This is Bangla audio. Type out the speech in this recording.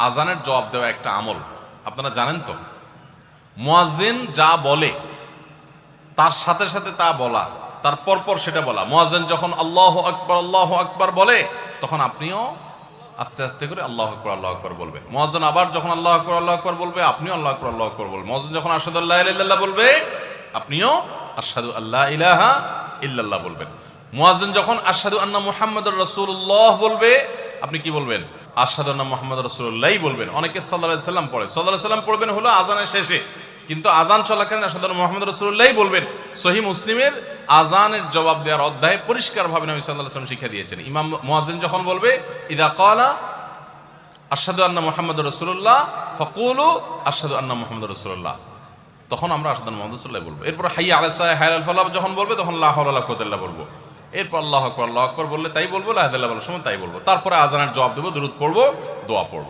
আজানের জবাব দেওয়া একটা আমল, আপনারা জানেন তো। মুয়াজ্জিন যা বলে তার সাথে সাথে তা বলা, তার পরপর সেটা বলা। মুয়াজ্জিন যখন আল্লাহু আকবার বলে, তখন আপনিও আস্তে আস্তে করে আল্লাহু আকবার বলবেন। মুয়াজ্জিন আবার যখন আল্লাহু আকবার বলবে, আপনিও আল্লাহু আকবার বলবেন। মুয়াজ্জিন যখন আশহাদু আল্লা ইলাহা ইল্লাল্লাহ বলবে, আপনিও আশহাদু আল্লা ইলাহা ইল্লাল্লাহ বলবেন। মুয়াজ্জিন যখন আশহাদু আন্না মুহাম্মাদুর রাসূলুল্লাহ বলবে, আপনি কি বলবেন? আশহাদু আন্না মুহাম্মাদুর রাসূলুল্লাহই বলবেন। অনেকে সাল্লাল্লাহু আলাইহি সাল্লাম পড়ে, সাল্লাল্লাহু আলাইহি সাল্লাম পড়বেন হলো আযানের শেষে, কিন্তু আযান চলাকালীন আশহাদু আন্না মুহাম্মাদুর রাসূলুল্লাহই বলবেন। সহিহ মুসলিমের আযানের জবাব দেওয়ার অধ্যায়ে পরিষ্কারভাবে নবী সাল্লাল্লাহু আলাইহি ওয়াসাল্লাম শিক্ষা দিয়েছেন। ইমাম মুয়াজ্জিন যখন বলবে, ইযা ক্বালা আশহাদু আন্না মুহাম্মাদুর রাসূলুল্লাহ ফাকুলু আশহাদু আন্না মুহাম্মাদুর রাসূলুল্লাহ, তখন আমরা আশহাদু আন্না মুহাম্মাদুর রাসূলুল্লাহ বলবো। এরপর হাইয়া আলাস সালাহ হাইয়া আল ফালাহ যখন বলবে, তখন লা হাওলা ওয়ালা কুওয়াতা ইল্লা বিল্লাহ বলবো। এরপর আল্লাহু আকবার বললে তাই বলবো, লা ইলাহা ইল্লাল্লাহ বলার সময় তাই বলবো। তারপরে আযানের জবাব দেবো, দুরূদ পড়বো, দোয়া পড়বো।